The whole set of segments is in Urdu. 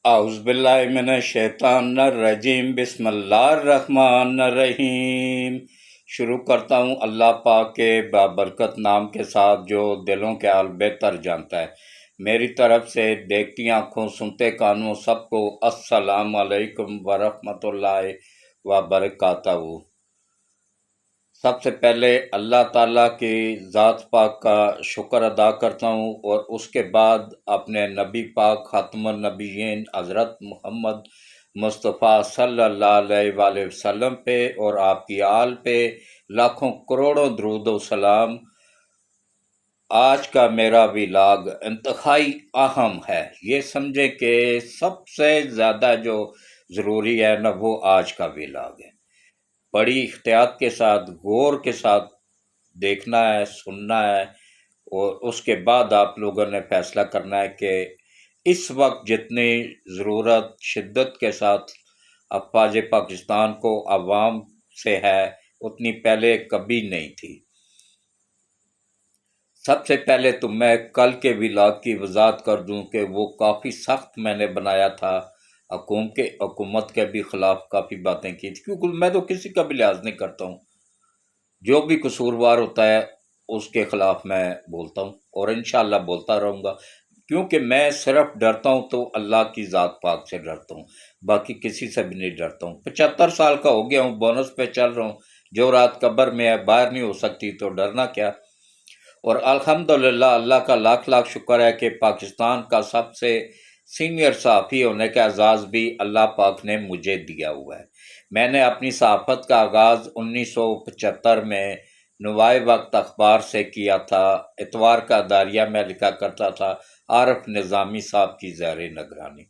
اعوذ باللہ من الشیطان الرجیم، بسم اللہ الرحمن الرحیم۔ شروع کرتا ہوں اللہ پاک کے بابرکت نام کے ساتھ جو دلوں کے حال بہتر جانتا ہے۔ میری طرف سے دیکھتی آنکھوں سنتے کانوں سب کو السلام علیکم ورحمۃ اللہ وبرکاتہ۔ سب سے پہلے اللہ تعالیٰ کی ذات پاک کا شکر ادا کرتا ہوں، اور اس کے بعد اپنے نبی پاک خاتم النبیین حضرت محمد مصطفیٰ صلی اللہ علیہ وآلہ وسلم پہ اور آپ کی آل پہ لاکھوں کروڑوں درود و سلام۔ آج کا میرا ولاگ انتہائی اہم ہے، یہ سمجھے کہ سب سے زیادہ جو ضروری ہے نا وہ آج کا ولاگ ہے۔ بڑی احتیاط کے ساتھ غور کے ساتھ دیکھنا ہے، سننا ہے، اور اس کے بعد آپ لوگوں نے فیصلہ کرنا ہے کہ اس وقت جتنی ضرورت شدت کے ساتھ افواج پاکستان کو عوام سے ہے اتنی پہلے کبھی نہیں تھی۔ سب سے پہلے تو میں کل کے ولاگ کی وضاحت کر دوں کہ وہ کافی سخت میں نے بنایا تھا، حکومت کے بھی خلاف کافی باتیں کی تھی، کیونکہ میں تو کسی کا بھی لحاظ نہیں کرتا ہوں، جو بھی قصوروار ہوتا ہے اس کے خلاف میں بولتا ہوں، اور انشاءاللہ بولتا رہوں گا، کیونکہ میں صرف ڈرتا ہوں تو اللہ کی ذات پاک سے ڈرتا ہوں، باقی کسی سے بھی نہیں ڈرتا ہوں۔ 75 سال کا ہو گیا ہوں، بونس پہ چل رہا ہوں، جو رات قبر میں ہے باہر نہیں ہو سکتی تو ڈرنا کیا۔ اور الحمدللہ اللہ کا لاکھ لاکھ شکر ہے کہ پاکستان کا سب سے سینئر صحافی ہونے کا اعزاز بھی اللہ پاک نے مجھے دیا ہوا ہے۔ میں نے اپنی صحافت کا آغاز 1975 میں نوائے وقت اخبار سے کیا تھا۔ اتوار کا داریہ میں لکھا کرتا تھا عارف نظامی صاحب کی زیر نگرانی۔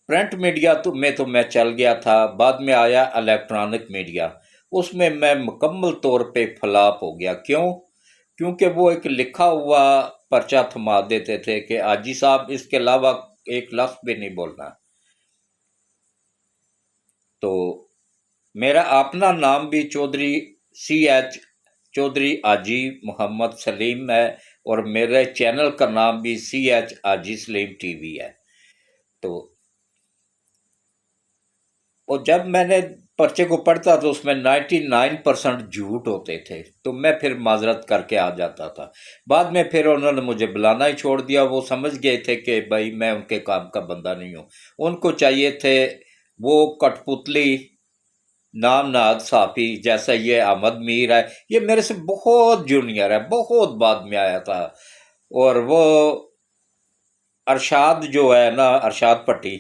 پرنٹ میڈیا میں تو میں چل گیا تھا، بعد میں آیا الیکٹرانک میڈیا، اس میں مکمل طور پہ فلاپ ہو گیا۔ کیونکہ وہ ایک لکھا ہوا پرچہ تھما دیتے تھے کہ حاجی صاحب اس کے علاوہ ایک لفظ بھی نہیں بولنا۔ تو میرا اپنا نام بھی چودھری حاجی محمد سلیم ہے، اور میرے چینل کا نام بھی حاجی سلیم ٹی وی ہے۔ تو اور جب میں نے پرچے کو پڑھتا تو اس میں 99% جھوٹ ہوتے تھے، تو میں پھر معذرت کر کے آ جاتا تھا۔ بعد میں پھر انہوں نے مجھے بلانا ہی چھوڑ دیا، وہ سمجھ گئے تھے کہ بھائی میں ان کے کام کا بندہ نہیں ہوں۔ ان کو چاہیے تھے وہ کٹ پتلی نام نہاد صحافی جیسا یہ احمد میر ہے، یہ میرے سے بہت جونیئر ہے، بہت بعد میں آیا تھا، اور وہ ارشاد جو ہے نا، ارشاد پٹی،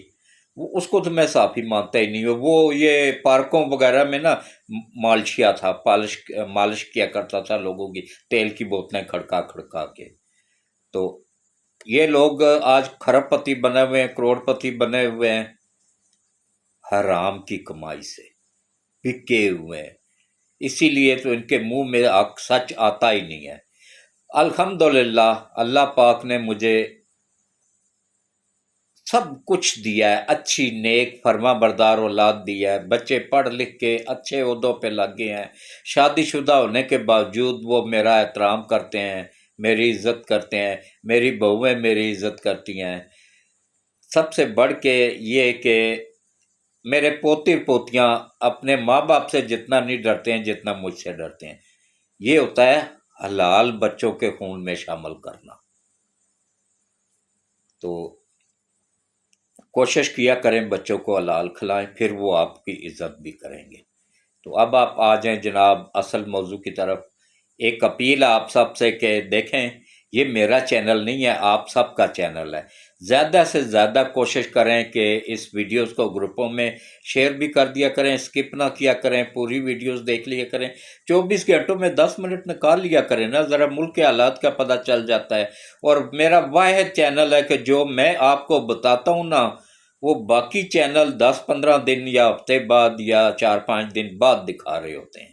اس کو تو میں صحافی مانتا ہی نہیں ہوں۔ وہ یہ پارکوں وغیرہ میں نا مالشیا تھا، مالش کیا کرتا تھا لوگوں کی، تیل کی بوتلیں کھڑکا کھڑکا کے۔ تو یہ لوگ آج کھرب پتی بنے ہوئے ہیں، کروڑ پتی بنے ہوئے ہیں، حرام کی کمائی سے بکے ہوئے ہیں، اسی لیے تو ان کے منہ میں سچ آتا ہی نہیں ہے۔ الحمدللہ اللہ پاک نے مجھے سب کچھ دیا ہے، اچھی نیک فرما بردار اولاد دیا ہے، بچے پڑھ لکھ کے اچھے عہدوں پہ لگ گئے ہیں، شادی شدہ ہونے کے باوجود وہ میرا احترام کرتے ہیں، میری عزت کرتے ہیں، میری بہویں میری عزت کرتی ہیں۔ سب سے بڑھ کے یہ کہ میرے پوتی پوتیاں اپنے ماں باپ سے جتنا نہیں ڈرتے ہیں جتنا مجھ سے ڈرتے ہیں۔ یہ ہوتا ہے حلال بچوں کے خون میں شامل کرنا۔ تو کوشش کیا کریں بچوں کو حلال کھلائیں، پھر وہ آپ کی عزت بھی کریں گے۔ تو اب آپ آ جائیں جناب اصل موضوع کی طرف۔ ایک اپیل آپ سب سے کہ دیکھیں یہ میرا چینل نہیں ہے، آپ سب کا چینل ہے، زیادہ سے زیادہ کوشش کریں کہ اس ویڈیوز کو گروپوں میں شیئر بھی کر دیا کریں، سکپ نہ کیا کریں، پوری ویڈیوز دیکھ لیا کریں، 24 گھنٹوں میں 10 منٹ نکال لیا کریں نا، ذرا ملک کے حالات کا پتہ چل جاتا ہے۔ اور میرا واحد چینل ہے کہ جو میں آپ کو بتاتا ہوں نا، وہ باقی چینل 10-15 دن یا ہفتے بعد یا 4-5 دن بعد دکھا رہے ہوتے ہیں۔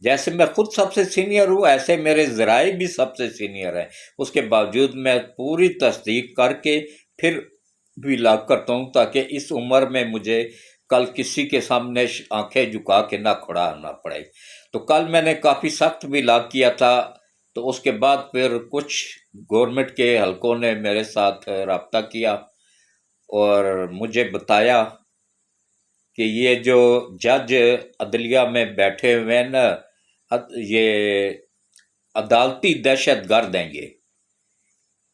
جیسے میں خود سب سے سینئر ہوں، ایسے میرے ذرائع بھی سب سے سینئر ہیں، اس کے باوجود میں پوری تصدیق کر کے پھر ولاگ کرتا ہوں، تاکہ اس عمر میں مجھے کل کسی کے سامنے آنکھیں جھکا کے نہ کھڑا آنا پڑے۔ تو کل میں نے کافی سخت ولاگ کیا تھا، تو اس کے بعد پھر کچھ گورنمنٹ کے حلقوں نے میرے ساتھ رابطہ کیا، اور مجھے بتایا کہ یہ جو جج عدلیہ میں بیٹھے ہوئے ہیں نا، یہ عدالتی دہشت گرد ہیں، یہ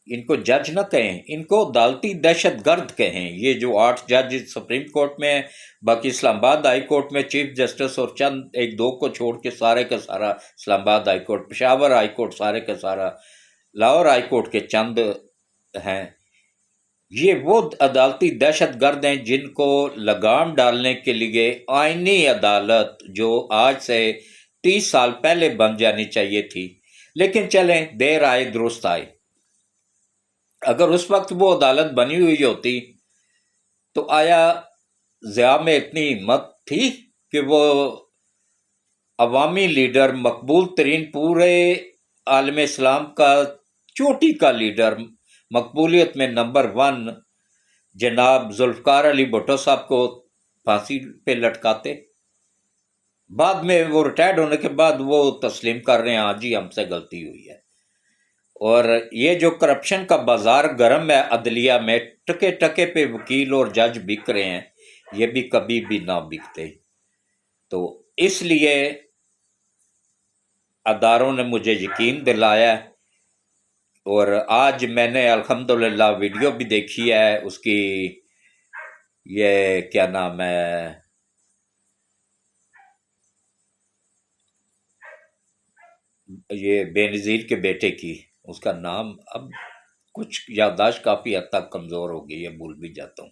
ان کو جج نہ کہیں، ان کو عدالتی دہشت گرد کہیں۔ یہ جو 8 جج سپریم کورٹ میں ہیں، باقی اسلام آباد ہائی کورٹ میں چیف جسٹس اور چند ایک دو کو چھوڑ کے سارے کا سارا اسلام آباد high court, Peshawar high court سارے کا سارا، لاہور ہائی کورٹ کے چند ہیں۔ یہ وہ عدالتی دہشت گرد ہیں جن کو لگام ڈالنے کے لیے آئینی عدالت جو آج سے 30 سال پہلے بن جانی چاہیے تھی، لیکن چلیں دیر آئے درست آئے۔ اگر اس وقت وہ عدالت بنی ہوئی ہوتی تو آیا ضیاء میں اتنی ہمت تھی کہ وہ عوامی لیڈر، مقبول ترین پورے عالم اسلام کا چوٹی کا لیڈر، مقبولیت میں نمبر 1 جناب ذوالفقار علی بھٹو صاحب کو پھانسی پہ لٹکاتے؟ بعد میں وہ ریٹائرڈ ہونے کے بعد وہ تسلیم کر رہے ہیں، ہاں جی ہم سے غلطی ہوئی ہے۔ اور یہ جو کرپشن کا بازار گرم ہے عدلیہ میں، ٹکے ٹکے پہ وکیل اور جج بک رہے ہیں، یہ بھی کبھی بھی نہ بکتے۔ تو اس لیے اداروں نے مجھے یقین دلایا، اور آج میں نے الحمدللہ ویڈیو بھی دیکھی ہے اس کی، یہ کیا نام ہے، یہ بے نظیر کے بیٹے کی، اس کا نام اب کچھ یادداشت کافی حد تک کمزور ہو گئی ہے، بھول بھی جاتا ہوں۔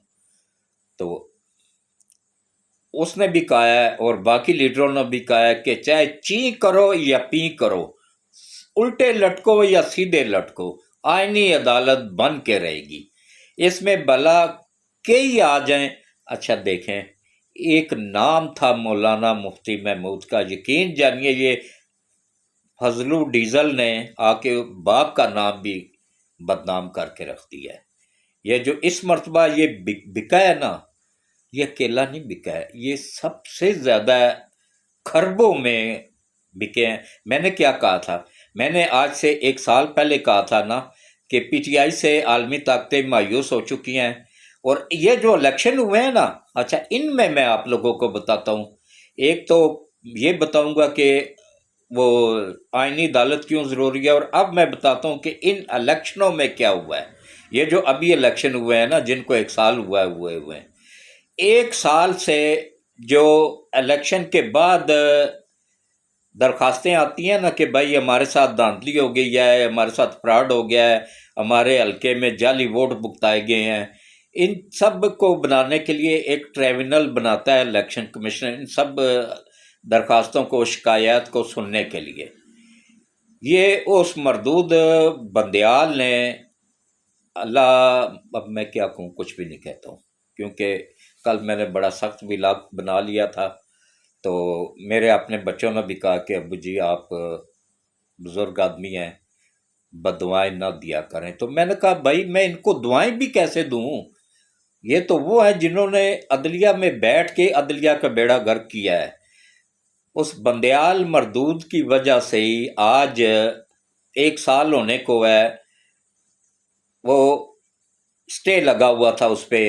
تو اس نے بھی کہا ہے اور باقی لیڈروں نے بھی کہا ہے کہ چاہے چی کرو یا پی کرو، الٹے لٹکو یا سیدھے لٹکو، آئینی عدالت بن کے رہے گی۔ اس میں بھلا کئی آ جائیں۔ اچھا دیکھیں، ایک نام تھا مولانا مفتی محمود کا، یقین جانیے یہ فضلو ڈیزل نے آ کے باپ کا نام بھی بدنام کر کے رکھ دیا ہے۔ یہ جو اس مرتبہ یہ بکا ہے نا، یہ اکیلا نہیں بکا ہے، یہ سب سے زیادہ خربوں میں بکے ہیں۔ میں نے کیا کہا تھا؟ میں نے آج سے 1 سال پہلے کہا تھا نا کہ پی ٹی آئی سے عالمی طاقتیں مایوس ہو چکی ہیں، اور یہ جو الیکشن ہوئے ہیں نا، اچھا ان میں آپ لوگوں کو بتاتا ہوں۔ ایک تو یہ بتاؤں گا کہ وہ آئینی عدالت کیوں ضروری ہے، اور اب میں بتاتا ہوں کہ ان الیکشنوں میں کیا ہوا ہے۔ یہ جو ابھی الیکشن ہوئے ہیں نا، جن کو 1 سال ہوئے ہیں، 1 سال سے جو الیکشن کے بعد درخواستیں آتی ہیں نا کہ بھائی ہمارے ساتھ دھاندلی ہو گئی ہے، ہمارے ساتھ فراڈ ہو گیا ہے، ہمارے حلقے میں جعلی ووٹ بکتائے گئے ہیں، ان سب کو بنانے کے لیے ایک ٹریبونل بناتا ہے الیکشن کمیشن، ان سب درخواستوں کو، شکایات کو سننے کے لیے۔ یہ اس مردود بندیال نے، اللہ اب میں کیا کہوں، کچھ بھی نہیں کہتا ہوں، کیونکہ کل میں نے بڑا سخت ولاگ بنا لیا تھا، تو میرے اپنے بچوں نے بھی کہا کہ ابو جی آپ بزرگ آدمی ہیں، بد دعائیں نہ دیا کریں۔ تو میں نے کہا بھائی میں ان کو دعائیں بھی کیسے دوں؟ یہ تو وہ ہیں جنہوں نے عدلیہ میں بیٹھ کے عدلیہ کا بیڑا غرق کیا ہے۔ اس بندیال مردود کی وجہ سے ہی آج 1 سال ہونے کو ہے، وہ سٹے لگا ہوا تھا اس پہ،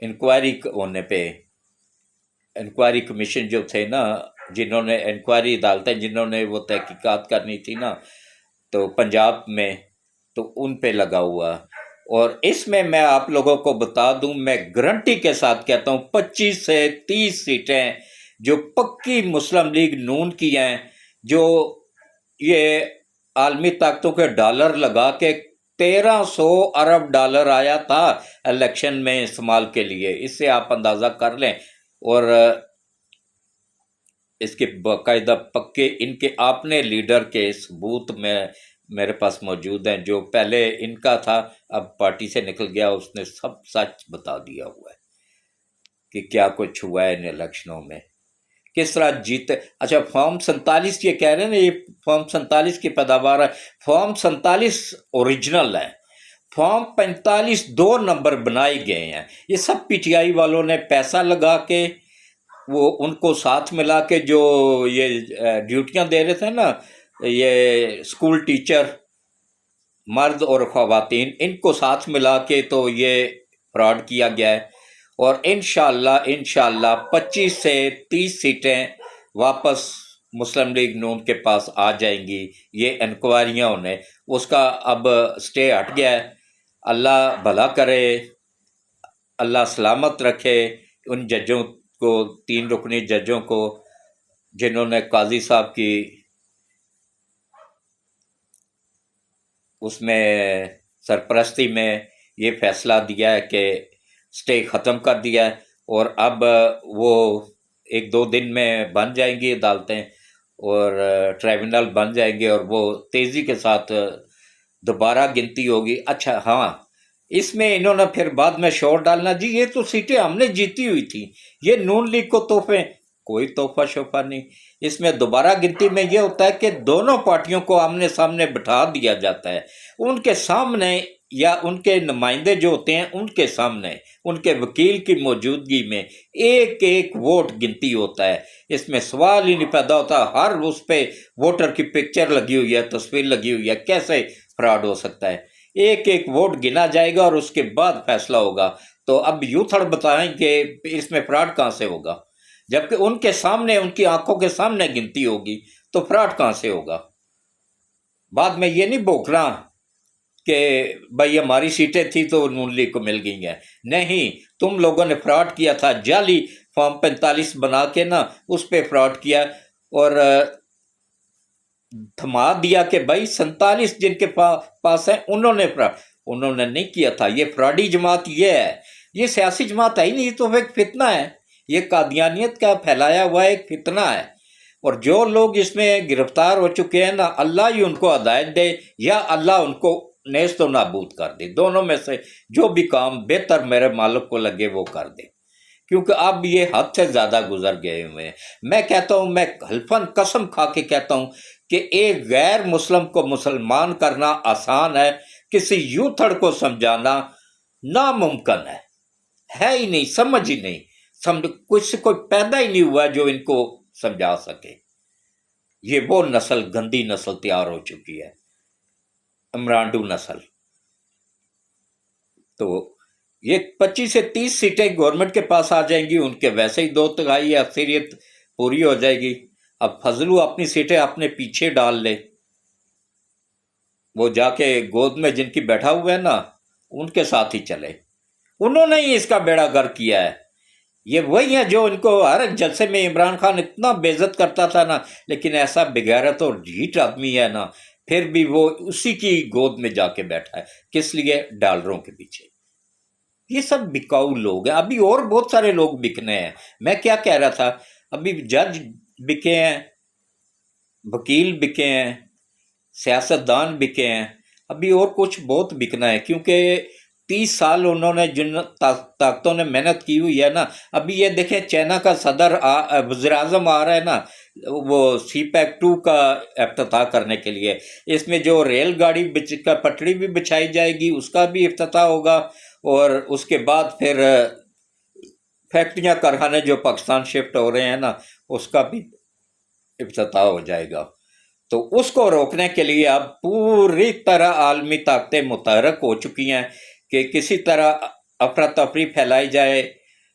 انکوائری ہونے پہ، انکوائری کمیشن جو تھے نا، جنہوں نے انکوائری عدالتیں جنہوں نے وہ تحقیقات کرنی تھی نا، تو پنجاب میں، تو ان پہ لگا ہوا۔ اور اس میں آپ لوگوں کو بتا دوں، میں گارنٹی کے ساتھ کہتا ہوں 25 سے 30 سیٹیں جو پکی مسلم لیگ نون کی ہیں، جو یہ عالمی طاقتوں کے ڈالر لگا کے 1300 ارب ڈالر آیا تھا الیکشن میں استعمال کے لیے، اس سے آپ اندازہ کر لیں۔ اور اس کے باقاعدہ پکے ان کے اپنے لیڈر کے ثبوت میں میرے پاس موجود ہیں، جو پہلے ان کا تھا اب پارٹی سے نکل گیا، اس نے سب سچ بتا دیا ہوا ہے کہ کیا کچھ ہوا ہے ان الیکشنوں میں، کس طرح جیتے۔ اچھا فارم 47 یہ کہہ رہے ہیں نا، یہ فارم 47 کی پیداوار ہے، فارم 47 اوریجنل ہے، فارم 45 2 نمبر بنائے گئے ہیں، یہ سب پی ٹی آئی والوں نے پیسہ لگا کے وہ ان کو ساتھ ملا کے، جو یہ ڈیوٹیاں دے رہے تھے نا، یہ اسکول ٹیچر مرد اور خواتین، ان کو ساتھ ملا کے تو یہ فراڈ کیا گیا ہے، اور انشاءاللہ 25 سے 30 سیٹیں واپس مسلم لیگ نون کے پاس آ جائیں گی، یہ انکوائریاں ہونے، اس کا اب سٹے ہٹ گیا ہے۔ اللہ بھلا کرے، اللہ سلامت رکھے ان ججوں کو، 3 رکنی ججوں کو، جنہوں نے قاضی صاحب کی اس میں سرپرستی میں یہ فیصلہ دیا ہے کہ سٹے ختم کر دیا ہے، اور اب وہ 1-2 دن میں بن جائیں گی عدالتیں، اور ٹریبونل بن جائیں گے، اور وہ تیزی کے ساتھ دوبارہ گنتی ہوگی۔ اچھا ہاں، اس میں انہوں نے پھر بعد میں شور ڈالنا، جی یہ تو سیٹیں ہم نے جیتی ہوئی تھی، یہ نون لیگ کو تحفے، کوئی تحفہ شوفہ نہیں۔ اس میں دوبارہ گنتی میں یہ ہوتا ہے کہ دونوں پارٹیوں کو آمنے سامنے بٹھا دیا جاتا ہے، ان کے سامنے یا ان کے نمائندے جو ہوتے ہیں ان کے سامنے، ان کے وکیل کی موجودگی میں ایک ایک ووٹ گنتی ہوتا ہے۔ اس میں سوال ہی نہیں پیدا ہوتا، ہر اس پہ ووٹر کی پکچر لگی ہوئی ہے، تصویر لگی ہوئی ہے، کیسے فراڈ ہو سکتا ہے؟ ایک ایک ووٹ گنا جائے گا اور اس کے بعد فیصلہ ہوگا۔ تو اب یوتھڑ بتائیں کہ اس میں فراڈ کہاں سے ہوگا؟ جبکہ ان کے سامنے، ان کی آنکھوں کے سامنے گنتی ہوگی، تو فراڈ کہاں سے ہوگا؟ بعد میں یہ نہیں بوکنا کہ بھائی ہماری سیٹیں تھی تو نون لیگ کو مل گئی ہیں، نہیں، تم لوگوں نے فراڈ کیا تھا، جعلی فارم 45 بنا کے نا اس پہ فراڈ کیا، اور تھما دیا کہ بھائی 47 جن کے پاس ہیں انہوں نے نہیں کیا تھا، یہ فراڈی جماعت یہ ہے، یہ سیاسی جماعت ہے ہی نہیں، یہ تو ایک فتنہ ہے، یہ قادیانیت کا پھیلایا ہوا ایک فتنہ ہے۔ اور جو لوگ اس میں گرفتار ہو چکے ہیں نا، اللہ ہی ان کو ہدایت دے یا اللہ ان کو نیست و نابود کر دے، دونوں میں سے جو بھی کام بہتر میرے مالک کو لگے وہ کر دے، کیونکہ اب یہ حد سے زیادہ گزر گئے ہوئے ہیں۔ میں کہتا ہوں، میں حلفاً قسم کھا کے کہتا ہوں کہ ایک غیر مسلم کو مسلمان کرنا آسان ہے، کسی یوتھڑ کو سمجھانا ناممکن ہے ہی نہیں، سمجھ ہی نہیں، کوئی پیدا ہی نہیں ہوا جو ان کو سمجھا سکے۔ یہ وہ نسل، گندی نسل تیار ہو چکی ہے، عمرانڈو نسل۔ تو یہ 25 سے 30 سیٹیں گورنمنٹ کے پاس آ جائیں گی، ان کے ویسے ہی 2/3 اکثریت پوری ہو جائے گی۔ اب فضلو اپنی سیٹیں اپنے پیچھے ڈال لے، وہ جا کے گود میں جن کی بیٹھا ہوا ہے نا ان کے ساتھ ہی چلے، انہوں نے ہی اس کا بیڑا گر کیا ہے۔ یہ وہی ہے جو ان کو ہر ایک جلسے میں عمران خان اتنا بے عزت کرتا تھا نا، لیکن ایسا بغیرت اور ڈھیٹ آدمی ہے نا، پھر بھی وہ اسی کی گود میں جا کے بیٹھا ہے، کس لیے؟ ڈالروں کے پیچھے۔ یہ سب بکاؤ لوگ ہیں، ابھی اور بہت سارے لوگ بکنے ہیں۔ میں کیا کہہ رہا تھا، ابھی جج بکے ہیں، وکیل بکے ہیں، سیاستدان بکے ہیں، ابھی اور کچھ بہت بکنا ہے، کیونکہ 30 سال انہوں نے جن طاقتوں نے محنت کی ہوئی ہے نا، ابھی یہ دیکھیں چائنا کا صدر وزیر اعظم آ رہا ہے نا، وہ سی پیک 2 کا افتتاح کرنے کے لیے، اس میں جو ریل گاڑی کا پٹڑی بھی بچھائی جائے گی اس کا بھی افتتاح ہوگا، اور اس کے بعد پھر فیکٹریاں کارخانے جو پاکستان شفٹ ہو رہے ہیں نا اس کا بھی افتتاح ہو جائے گا۔ تو اس کو روکنے کے لیے اب پوری طرح عالمی طاقتیں متحرک ہو چکی ہیں کہ کسی طرح افراتفری پھیلائی جائے،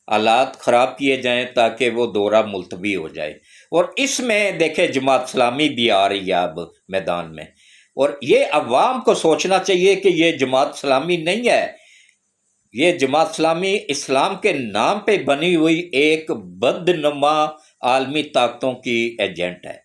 حالات خراب کیے جائیں تاکہ وہ دورہ ملتوی ہو جائے۔ اور اس میں دیکھیں جماعت اسلامی بھی آ رہی ہے اب میدان میں، اور یہ عوام کو سوچنا چاہیے کہ یہ جماعت اسلامی نہیں ہے، یہ جماعت اسلامی اسلام کے نام پہ بنی ہوئی ایک بدنما عالمی طاقتوں کی ایجنٹ ہے۔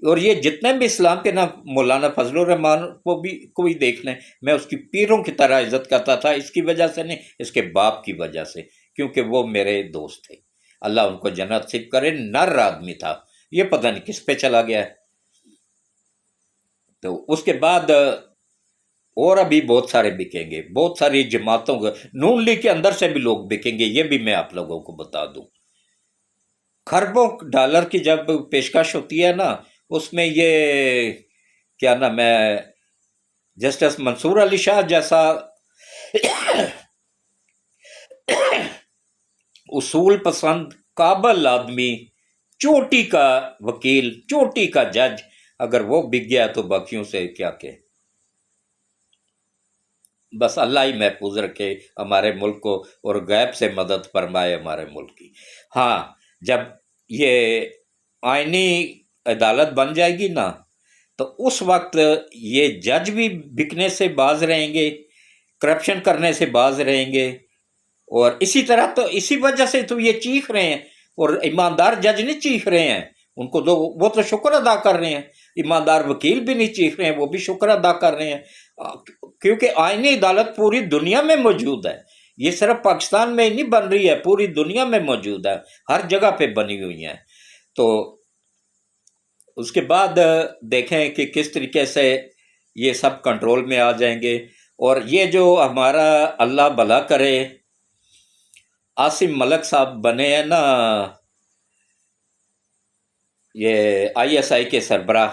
اور یہ جتنے بھی اسلام کے نام، مولانا فضل الرحمان کو بھی کوئی دیکھ لیں، میں اس کی پیروں کی طرح عزت کرتا تھا، اس کی وجہ سے نہیں، اس کے باپ کی وجہ سے، کیونکہ وہ میرے دوست تھے، اللہ ان کو جنت نصیب کرے، نر آدمی تھا، یہ پتہ نہیں کس پہ چلا گیا ہے۔ تو اس کے بعد اور ابھی بہت سارے بکیں گے، بہت ساری جماعتوں کو، نون لیگ کے اندر سے بھی لوگ بکیں گے، یہ بھی میں آپ لوگوں کو بتا دوں۔ خربوں ڈالر کی جب پیشکش ہوتی ہے نا، اس میں یہ کیا نام ہے، جسٹس منصور علی شاہ جیسا اصول پسند قابل آدمی، چوٹی کا وکیل، چوٹی کا جج، اگر وہ بک گیا تو باقیوں سے کیا کہ۔ بس اللہ ہی محفوظ رکھے ہمارے ملک کو اور غیب سے مدد فرمائے ہمارے ملک کی۔ ہاں، جب یہ آئینی عدالت بن جائے گی نا تو اس وقت یہ جج بھی بکنے سے باز رہیں گے، کرپشن کرنے سے باز رہیں گے، اور اسی طرح تو اسی وجہ سے تو یہ چیخ رہے ہیں، اور ایماندار جج نہیں چیخ رہے ہیں، ان کو وہ تو شکر ادا کر رہے ہیں، ایماندار وکیل بھی نہیں چیخ رہے ہیں، وہ بھی شکر ادا کر رہے ہیں، کیونکہ آئینی عدالت پوری دنیا میں موجود ہے، یہ صرف پاکستان میں نہیں بن رہی ہے، پوری دنیا میں موجود ہے، ہر جگہ پہ بنی ہوئی ہیں۔ تو اس کے بعد دیکھیں کہ کس طریقے سے یہ سب کنٹرول میں آ جائیں گے، اور یہ جو ہمارا اللہ بھلا کرے عاصم ملک صاحب بنے ہیں نا یہ ISI کے سربراہ،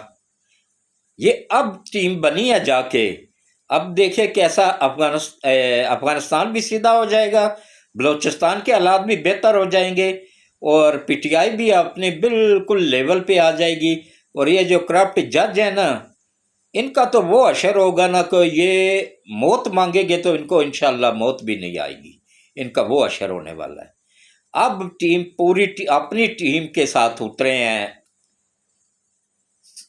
یہ اب ٹیم بنی ہے جا کے، اب دیکھیں کیسا افغانستان بھی سیدھا ہو جائے گا، بلوچستان کے حالات بھی بہتر ہو جائیں گے، اور PTI بھی اپنے بالکل لیول پہ آ جائے گی، اور یہ جو کرپٹ جج ہیں نا ان کا تو وہ اشر ہوگا نا کہ یہ موت مانگے گے تو ان کو انشاءاللہ موت بھی نہیں آئے گی، ان کا وہ اشر ہونے والا ہے۔ اب ٹیم پوری اپنی ٹیم کے ساتھ اترے ہیں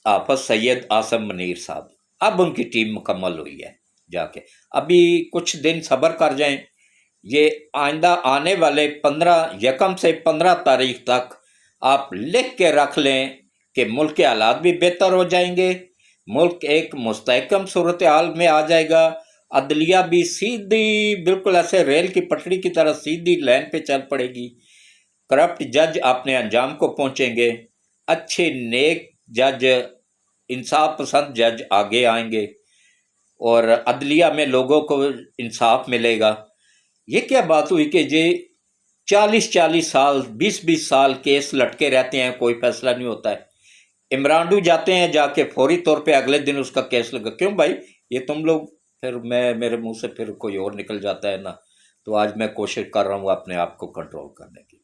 حافظ سید عاصم منیر صاحب، اب ان کی ٹیم مکمل ہوئی ہے جا کے، ابھی کچھ دن صبر کر جائیں، یہ آئندہ آنے والے 1 سے 15 تاریخ تک آپ لکھ کے رکھ لیں کہ ملک کے حالات بھی بہتر ہو جائیں گے، ملک ایک مستحکم صورتحال میں آ جائے گا، عدلیہ بھی سیدھی بالکل ایسے ریل کی پٹڑی کی طرح سیدھی لائن پہ چل پڑے گی، کرپٹ جج اپنے انجام کو پہنچیں گے، اچھے نیک جج انصاف پسند جج آگے آئیں گے، اور عدلیہ میں لوگوں کو انصاف ملے گا۔ یہ کیا بات ہوئی کہ جی 40 سال 20 سال کیس لٹکے رہتے ہیں، کوئی فیصلہ نہیں ہوتا ہے، عمرانڈو جاتے ہیں جا کے فوری طور پہ اگلے دن اس کا کیس لگا، کیوں بھائی یہ تم لوگ، پھر میرے منہ سے پھر کوئی اور نکل جاتا ہے نا، تو آج میں کوشش کر رہا ہوں اپنے آپ کو کنٹرول کرنے کی،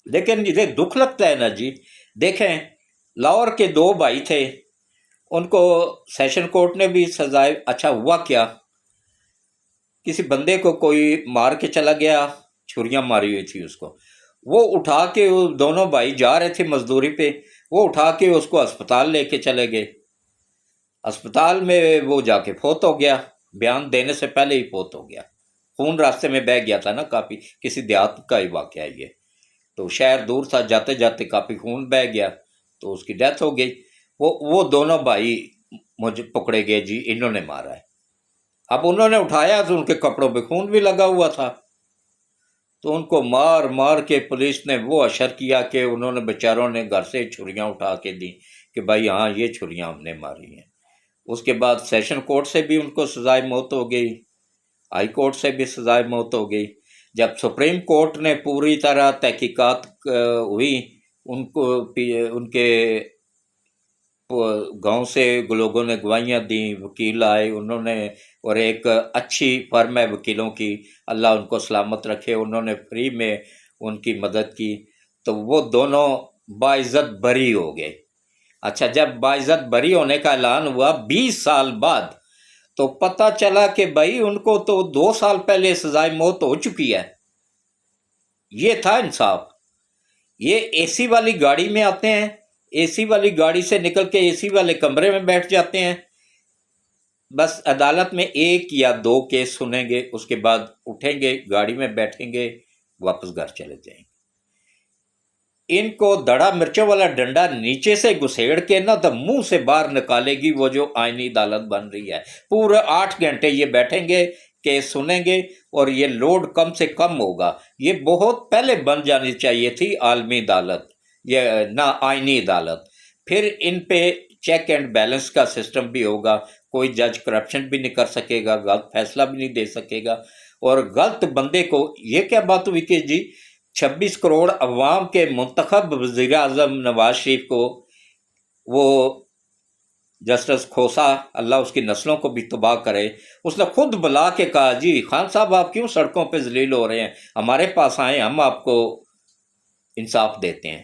لیکن یہ دکھ لگتا ہے نا جی۔ دیکھیں لاہور کے 2 بھائی تھے، ان کو سیشن کورٹ نے بھی سزائے، اچھا ہوا کیا، کسی بندے کو کوئی مار کے چلا گیا، چھریاں ماری ہوئی تھی اس کو، وہ اٹھا کے وہ دونوں بھائی جا رہے تھے مزدوری پہ، وہ اٹھا کے اس کو اسپتال لے کے چلے گئے، اسپتال میں وہ جا کے فوت ہو گیا، بیان دینے سے پہلے ہی فوت ہو گیا، خون راستے میں بہہ گیا تھا نا کافی، کسی دیہات کا ہی واقعہ ہے یہ، تو شہر دور تھا، جاتے جاتے کافی خون بہہ گیا تو اس کی ڈیتھ ہو گئی، وہ دونوں بھائی مجھے پکڑے گئے جی انہوں نے مارا ہے، اب انہوں نے اٹھایا تو ان کے کپڑوں پہ خون بھی لگا ہوا تھا، تو ان کو مار مار کے پولیس نے وہ اشر کیا کہ انہوں نے بیچاروں نے گھر سے چھریاں اٹھا کے دی کہ بھائی ہاں یہ چھریاں ہم نے ماری ہیں۔ اس کے بعد سیشن کورٹ سے بھی ان کو سزائے موت ہو گئی، ہائی کورٹ سے بھی سزائے موت ہو گئی، جب سپریم کورٹ نے پوری طرح تحقیقات ہوئی، ان کے گاؤں سے لوگوں نے گواہیاں دیں، وکیل آئے انہوں نے، اور ایک اچھی فرم ہے وکیلوں کی، اللہ ان کو سلامت رکھے، انہوں نے فری میں ان کی مدد کی، تو وہ دونوں باعزت بری ہو گئے۔ اچھا جب باعزت بری ہونے کا اعلان ہوا 20 سال بعد، تو پتہ چلا کہ بھائی ان کو تو 2 سال پہلے سزائے موت ہو چکی ہے، یہ تھا انصاف۔ یہ اے سی والی گاڑی میں آتے ہیں، اے سی والی گاڑی سے نکل کے اے سی والے کمرے میں بیٹھ جاتے ہیں، بس عدالت میں 1 یا 2 کیس سنیں گے، اس کے بعد اٹھیں گے گاڑی میں بیٹھیں گے واپس گھر چلے جائیں گے۔ ان کو دڑا مرچوں والا ڈنڈا نیچے سے گھسیڑ کے نا تو منہ سے باہر نکالے گی وہ جو آئینی عدالت بن رہی ہے، پورے 8 گھنٹے یہ بیٹھیں گے، کیس سنیں گے، اور یہ لوڈ کم سے کم ہوگا، یہ بہت پہلے بن جانی چاہیے تھی عالمی عدالت، یہ نہ آئینی عدالت، پھر ان پہ چیک اینڈ بیلنس کا سسٹم بھی ہوگا، کوئی جج کرپشن بھی نہیں کر سکے گا، غلط فیصلہ بھی نہیں دے سکے گا، اور غلط بندے کو، یہ کیا بات ہوئی کہ جی 26 کروڑ عوام کے منتخب وزیر اعظم نواز شریف کو وہ جسٹس کھوسا، اللہ اس کی نسلوں کو بھی تباہ کرے، اس نے خود بلا کے کہا جی خان صاحب آپ کیوں سڑکوں پہ ذلیل ہو رہے ہیں، ہمارے پاس آئیں ہم آپ کو انصاف دیتے ہیں،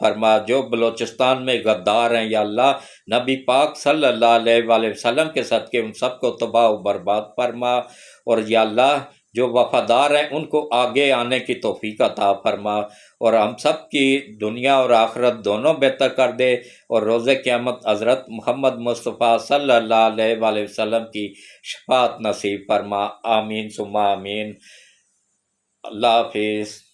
فرما۔ جو بلوچستان میں غدار ہیں یا اللہ، نبی پاک صلی اللہ علیہ وآلہ وسلم کے صدقے ان سب کو تباہ و برباد فرما، اور یا اللہ جو وفادار ہیں ان کو آگے آنے کی توفیق عطا فرما، اور ہم سب کی دنیا اور آخرت دونوں بہتر کر دے، اور روز قیامت حضرت محمد مصطفیٰ صلی اللہ علیہ وآلہ وسلم کی شفاعت نصیب فرما۔ آمین ثم آمین۔ اللہ حافظ۔